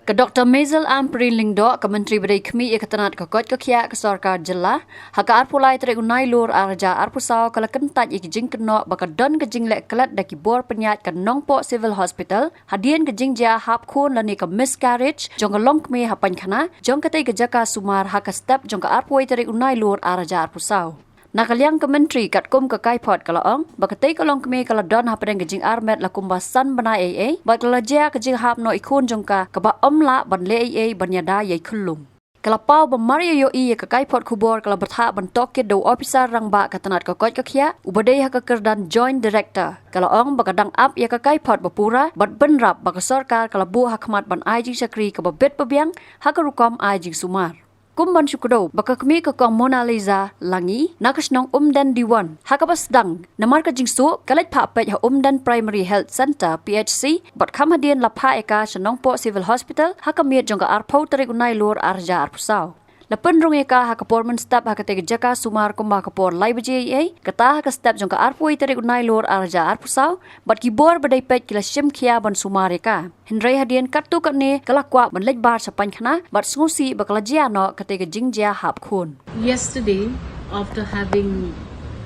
Ke Dr. DrAmpareen Lingdo ke Menteri Bidai Ekatanat ke Kot ke Kia ke Sarkar Jela haka arpulai tere unai lur arja arpusau kala kentat iki jing keno baka don ke jing lek Klet daki bor penyat ke Nongpoh Civil Hospital hadian ke Jingjia Hap-Khun lani ke miscarriage jong ke Longkmie Paiñkhana jong ke ke jaka sumar haka step jong ke arpui tere unai lur arja arpusau. Nakaliang ke menteri kat kum ke kaipot kalaong bakatay ke Longkmie kala don hapadeng ke jing armet la kumbasan bana bak la jia ke jing hap no ikun jongka ke ba omla ban le banyada yai khulum kala pau ba mario yo ke kaipot kubor kala bertha ban tok ke do officer rang ba katanat ke kot ke khia ubadei haka kerdan joint director kala ong bakadang up ke kaipot bapura bat benrap bak sarkar kala bu hakmat ban jing sakri ke bet pebiang haka rukom jing sumar Kumban syukuro baka kami ke kong Mona Lisa langi nakasnong umdan diwan hakabas dang namar ka jingsu kalit pa pet ha umdan primary health center PHC bat kam hadian lapha eka Nongpoh Civil Hospital hakamiet jong ka arpau tarik unai lur arja arpusau lapen rong eka hakapor men step hakate jaka sumar kumba kapor lai bji kata haka step jong ka arpui tarik unai lur arja arpusau bat kibor badai pet kila shim khia ban sumar eka Henry hadian katu katne kalakwa ban lej bar sa Paiñkhana bat sngusi bakala jiano kate Jingjia Hap-Khun. Yesterday, after having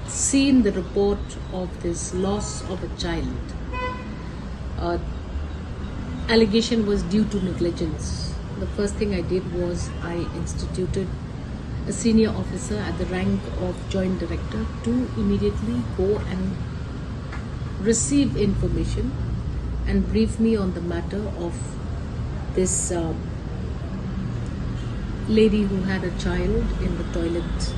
seen the report of this loss of a child, allegation was due to negligence. The first thing I did was I instituted a senior officer at the rank of joint director to immediately go and receive information and brief me on the matter of this lady who had a child in the toilet.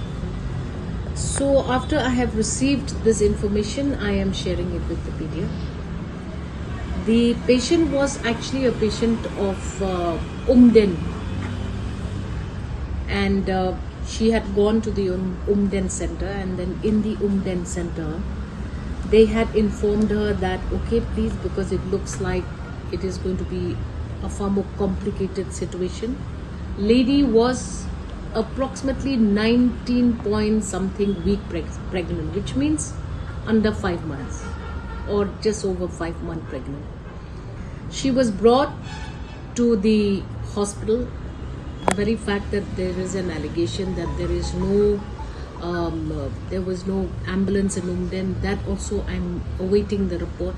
So after I have received this information, I am sharing it with the media. The patient was actually a patient of Umden, and she had gone to the Umden center, and then in the Umden center they had informed her that okay, please, because it looks like it is going to be a far more complicated situation. Lady was approximately 19 point something week pregnant, which means under 5 months or just over 5 months pregnant. She was brought to the hospital. The very fact that there is an allegation that there is no there was no ambulance in Umden, that also I'm awaiting the report.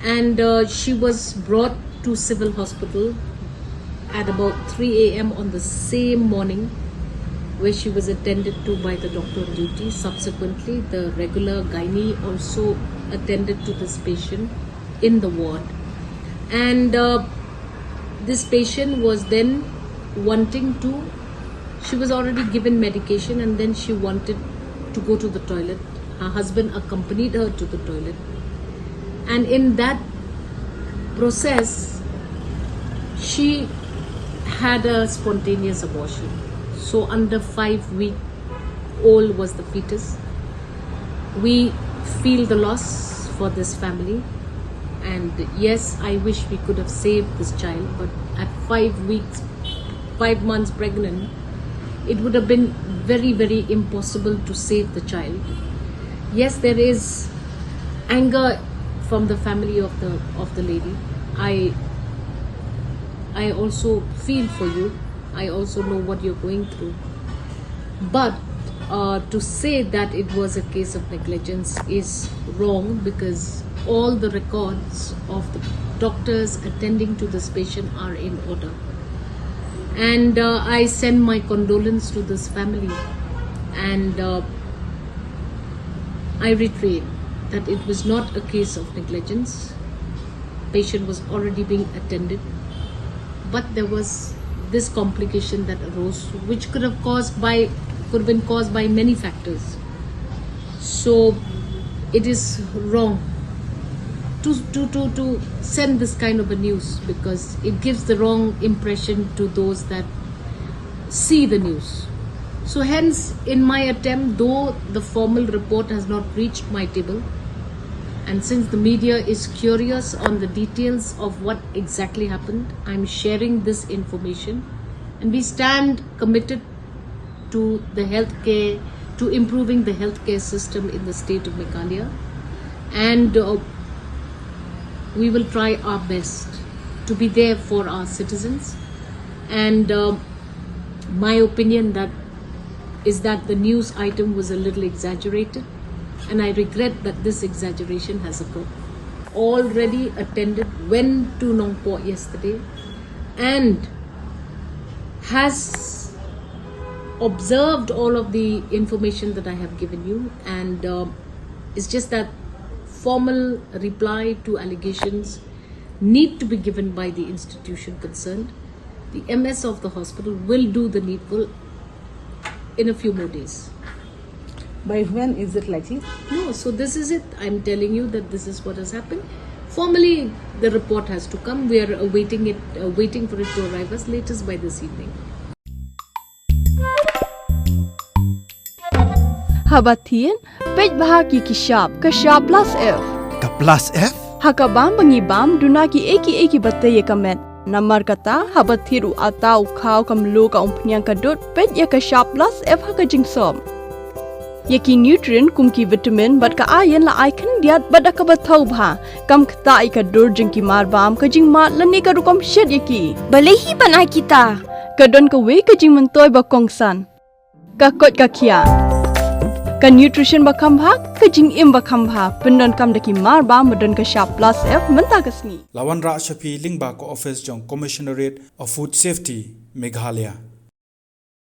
And she was brought to civil hospital at about 3 a.m. on the same morning, where she was attended to by the doctor on duty. Subsequently, the regular gynae also attended to this patient in the ward. And this patient was then wanting to, she was already given medication, and then she wanted to go to the toilet. Her husband accompanied her to the toilet. And in that process, she had a spontaneous abortion. So under 5 weeks old was the fetus. We feel the loss for this family, and yes, I wish we could have saved this child, but at 5 weeks, 5 months pregnant, it would have been very, very impossible to save the child. Yes, there is anger from the family of the lady. I also feel for you. I also know what you're going through. But to say that it was a case of negligence is wrong, because all the records of the doctors attending to this patient are in order. And I send my condolence to this family, and I reiterate that it was not a case of negligence. Patient was already being attended, but there was this complication that arose, which could have been caused by many factors. So it is wrong to send this kind of a news, because it gives the wrong impression to those that see the news. So hence, in my attempt, though the formal report has not reached my table, and since the media is curious on the details of what exactly happened, I'm sharing this information, and we stand committed to the healthcare, to improving the healthcare system in the state of Meghalaya, and we will try our best to be there for our citizens. And my opinion is that the news item was a little exaggerated, and I regret that this exaggeration has occurred. Already went to Nongpoh yesterday and has observed all of the information that I have given you, and it's just that formal reply to allegations need to be given by the institution concerned. The MS of the hospital will do the needful in a few more days. By when is it likely? No, so this is it. I'm telling you that this is what has happened. Formally, the report has to come. We are waiting for it to arrive as latest by this evening. Habatin, page bahagi kishab plus F. Ka plus F? Hakabam bangibam dunaki eki bataya kamet. Namar kata habathiru atau kau kamlu ka umpnyang kadut pet ya kashap plus F haka jingsom. Yaki nutrient kumki vitamin bat ka ayan la icon diat bada ka bathau bha kam kata ika dur jingki marbam ka jing mat lani ka rukom shed yaki. Balehi banai kita. Kadon ka we ka jing mentoy ba kongsan. Ka kot ka kia. Ka nutrition ba khambha ka jing im ba khambha pendon kam daki marba medon ka sharp plus F menta kasni. Lawan Ra Shafi Lingba ko office jong Commissionerate of Food Safety Meghalaya.